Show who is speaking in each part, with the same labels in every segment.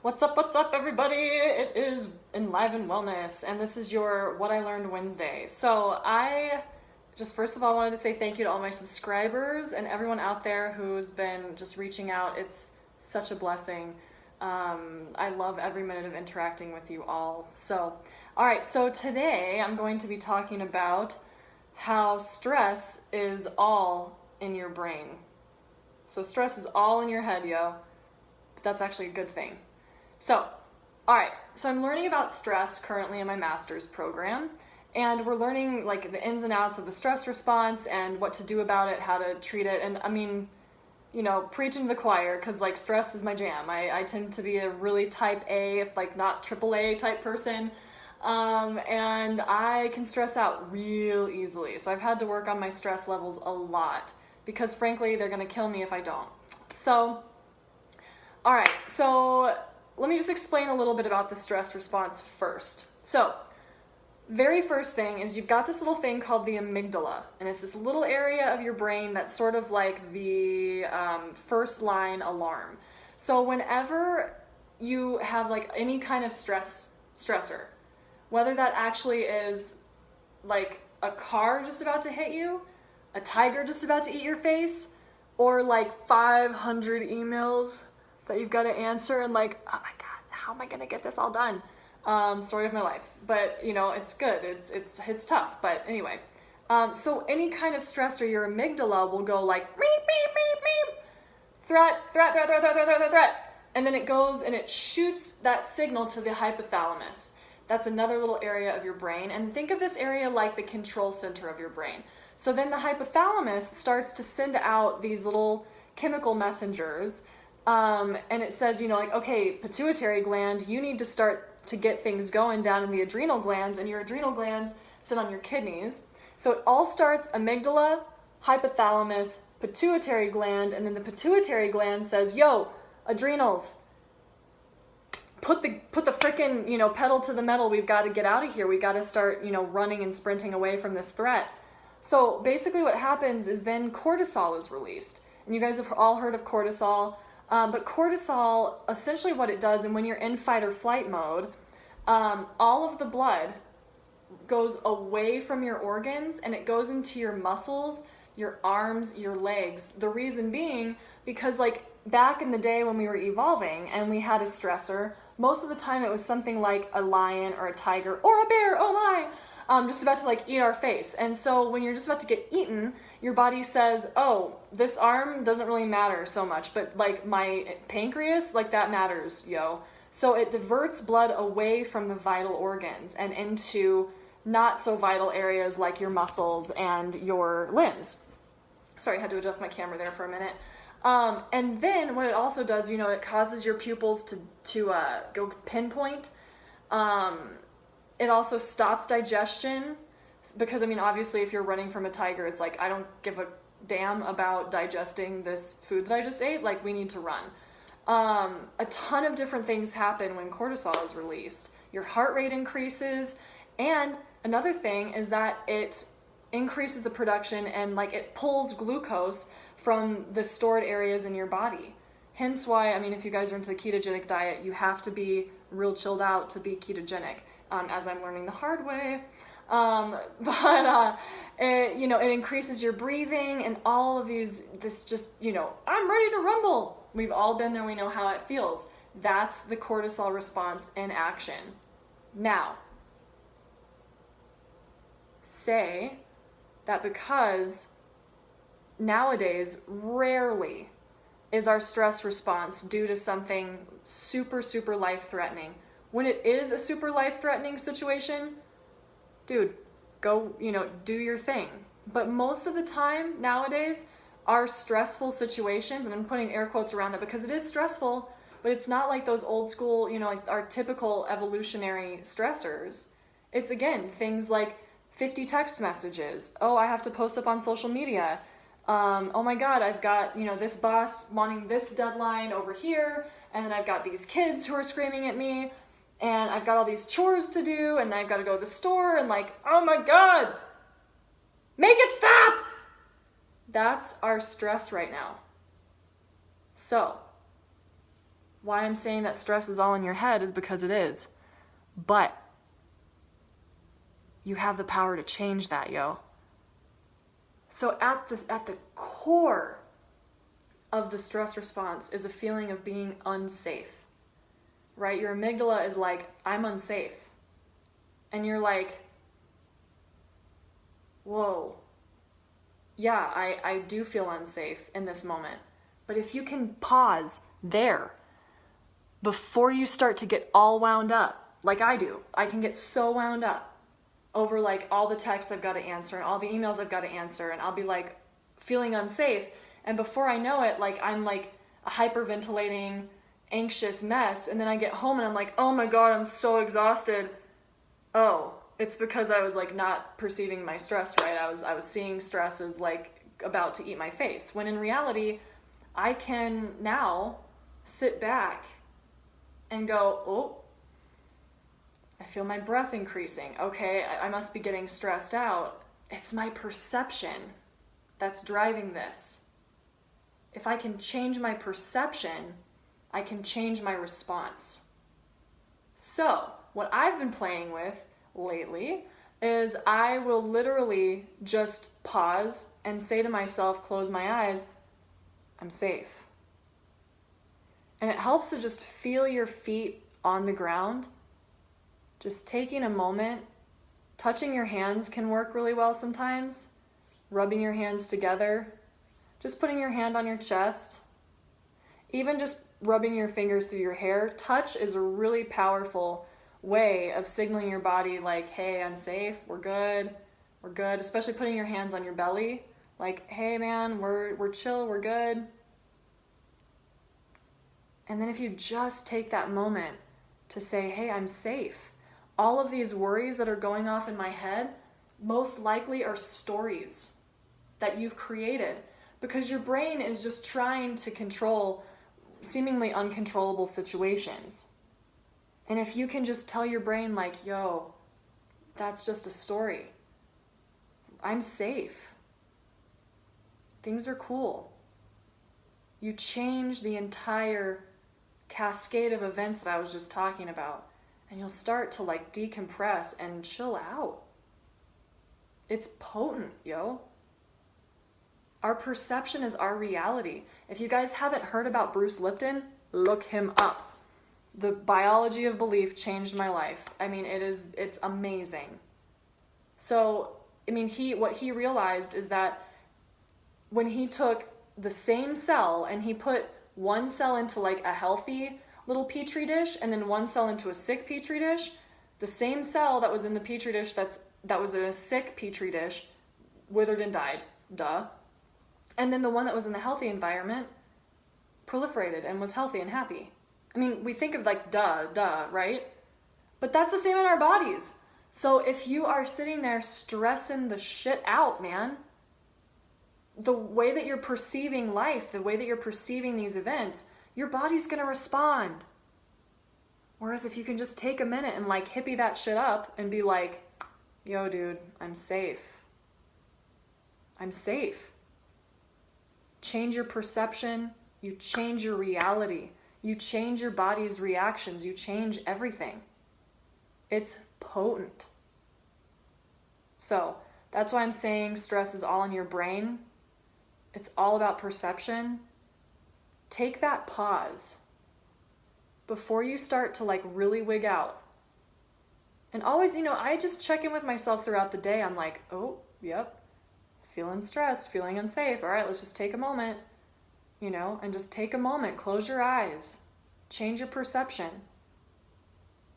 Speaker 1: What's up, everybody? It is Enliven Wellness, and this is your What I Learned Wednesday. So, I just first of all wanted to say thank you to all my subscribers and everyone out there who's been just reaching out. It's such a blessing. I love every minute of interacting with you all. So, all right, so today I'm going to be talking about how stress is all in your brain. So, stress is all in your head, yo. But that's actually a good thing. So, all right, so I'm learning about stress currently in my master's program, and we're learning like the ins and outs of the stress response and what to do about it, how to treat it. And I mean, preaching to the choir, because like stress is my jam. I tend to be a really type A, if like not triple A type person, and I can stress out real easily. So I've had to work on my stress levels a lot because frankly, they're gonna kill me if I don't. So, all right, so let me just explain a little bit about the stress response first. So, very first thing is you've got this little thing called the amygdala, and it's this little area of your brain that's sort of like the first line alarm. So whenever you have like any kind of stressor, whether that actually is like a car just about to hit you, a tiger just about to eat your face, or like 500 emails that you've got to answer and like, oh my God, how am I going to get this all done? Story of my life. But, it's good. It's tough. But anyway, so any kind of stressor, your amygdala will go like, meep, meep, meep, meep, threat, threat, threat, threat, threat, threat, threat, threat. And then it goes and it shoots that signal to the hypothalamus. That's another little area of your brain. And think of this area like the control center of your brain. So then the hypothalamus starts to send out these little chemical messengers. And it says, okay, pituitary gland, you need to start to get things going down in the adrenal glands, and your adrenal glands sit on your kidneys. So it all starts amygdala, hypothalamus, pituitary gland, and then the pituitary gland says, yo, adrenals, put the frickin', pedal to the metal. We've got to get out of here. We got to start, running and sprinting away from this threat. So basically what happens is then cortisol is released. And you guys have all heard of cortisol. But cortisol, essentially what it does, and when you're in fight or flight mode, all of the blood goes away from your organs and it goes into your muscles, your arms, your legs. The reason being because like back in the day when we were evolving and we had a stressor, most of the time it was something like a lion or a tiger or a bear, oh my, just about to like eat our face. And so when you're just about to get eaten, your body says, oh, this arm doesn't really matter so much, but like my pancreas, like that matters, yo. So it diverts blood away from the vital organs and into not so vital areas like your muscles and your limbs. Sorry, I had to adjust my camera there for a minute. And then what it also does, it causes your pupils to go pinpoint. It also stops digestion because, obviously if you're running from a tiger, it's like, I don't give a damn about digesting this food that I just ate. Like, we need to run. A ton of different things happen when cortisol is released. Your heart rate increases, and another thing is that it increases the production and like it pulls glucose from the stored areas in your body. Hence why, if you guys are into the ketogenic diet, you have to be real chilled out to be ketogenic, as I'm learning the hard way. It increases your breathing and all of I'm ready to rumble. We've all been there, we know how it feels. That's the cortisol response in action. Now, say that because nowadays, rarely is our stress response due to something super, super life-threatening. When it is a super life-threatening situation, dude, go, do your thing. But most of the time nowadays, our stressful situations, and I'm putting air quotes around that because it is stressful, but it's not like those old school, like our typical evolutionary stressors. It's again, things like 50 text messages. Oh, I have to post up on social media. Oh my God, I've got, this boss wanting this deadline over here, and then I've got these kids who are screaming at me, and I've got all these chores to do, and I've got to go to the store, and like, oh my God, make it stop! That's our stress right now. So, Why I'm saying that stress is all in your head is because it is. But you have the power to change that, yo. So at the core of the stress response is a feeling of being unsafe, right? Your amygdala is like, I'm unsafe. And you're like, whoa, yeah, I do feel unsafe in this moment. But if you can pause there before you start to get all wound up, like I do, I can get so wound up over like all the texts I've got to answer and all the emails I've got to answer, and I'll be like feeling unsafe, and before I know it, like I'm like a hyperventilating, anxious mess, and then I get home and I'm like, oh my god, I'm so exhausted. Oh, it's because I was like not perceiving my stress right. I was seeing stress as like about to eat my face, when in reality, I can now sit back and go, oh, I feel my breath increasing. Okay, I must be getting stressed out. It's my perception that's driving this. If I can change my perception, I can change my response. So, what I've been playing with lately is I will literally just pause and say to myself, close my eyes, I'm safe. And it helps to just feel your feet on the ground. Just taking a moment, touching your hands can work really well sometimes. Rubbing your hands together, just putting your hand on your chest, even just rubbing your fingers through your hair. Touch is a really powerful way of signaling your body like, hey, I'm safe, we're good, especially putting your hands on your belly, like, hey man, we're chill, we're good. And then if you just take that moment to say, hey, I'm safe, all of these worries that are going off in my head most likely are stories that you've created because your brain is just trying to control seemingly uncontrollable situations. And if you can just tell your brain like, yo, that's just a story. I'm safe. Things are cool. You change the entire cascade of events that I was just talking about. And you'll start to like decompress and chill out. It's potent, yo. Our perception is our reality. If you guys haven't heard about Bruce Lipton, look him up. The biology of belief changed my life. I mean, it's amazing. So, I mean, what he realized is that when he took the same cell and he put one cell into like a healthy little petri dish and then one cell into a sick petri dish, the same cell that was in the petri dish that was in a sick petri dish withered and died. Duh. And then the one that was in the healthy environment proliferated and was healthy and happy. I mean, we think of like duh, right? But that's the same in our bodies. So if you are sitting there stressing the shit out, man, the way that you're perceiving life, the way that you're perceiving these events, your body's gonna respond. Whereas if you can just take a minute and like hippie that shit up and be like, yo dude, I'm safe. I'm safe. Change your perception, you change your reality, you change your body's reactions, you change everything. It's potent. So that's why I'm saying stress is all in your brain. It's all about perception. Take that pause before you start to like really wig out. And always, I just check in with myself throughout the day. I'm like, oh, yep, feeling stressed, feeling unsafe. All right, let's just take a moment, and just take a moment. Close your eyes. Change your perception.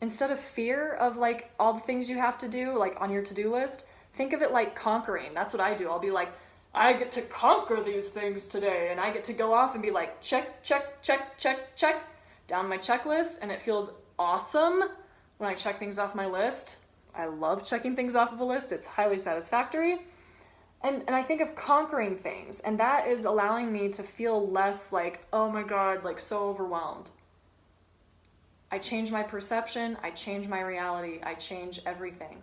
Speaker 1: Instead of fear of like all the things you have to do, like on your to-do list, think of it like conquering. That's what I do. I'll be like, I get to conquer these things today, and I get to go off and be like, check, check, check, check, check, down my checklist, and it feels awesome when I check things off my list. I love checking things off of a list. It's highly satisfactory. And I think of conquering things, and that is allowing me to feel less like, oh my God, like so overwhelmed. I change my perception, I change my reality, I change everything.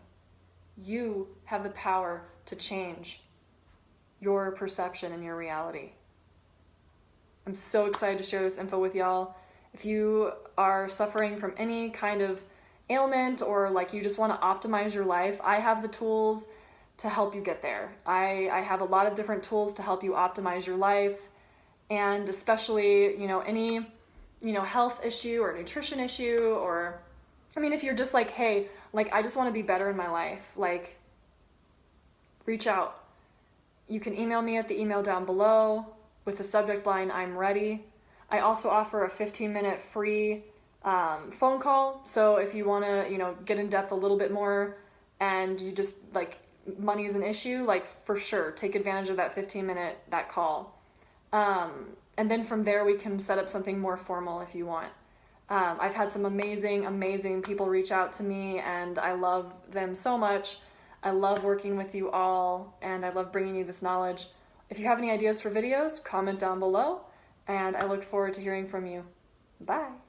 Speaker 1: You have the power to change your perception and your reality. I'm so excited to share this info with y'all. If you are suffering from any kind of ailment or like you just want to optimize your life, I have the tools to help you get there. I have a lot of different tools to help you optimize your life, and especially, any, health issue or nutrition issue, or, I mean, if you're just like, hey, like, I just want to be better in my life, like, reach out. You can email me at the email down below with the subject line, I'm ready. I also offer a 15-minute free phone call. So if you want to, get in depth a little bit more and you just like money is an issue, like for sure, take advantage of that 15-minute, that call. And then from there, we can set up something more formal if you want. I've had some amazing, amazing people reach out to me, and I love them so much. I love working with you all, and I love bringing you this knowledge. If you have any ideas for videos, comment down below, and I look forward to hearing from you. Bye.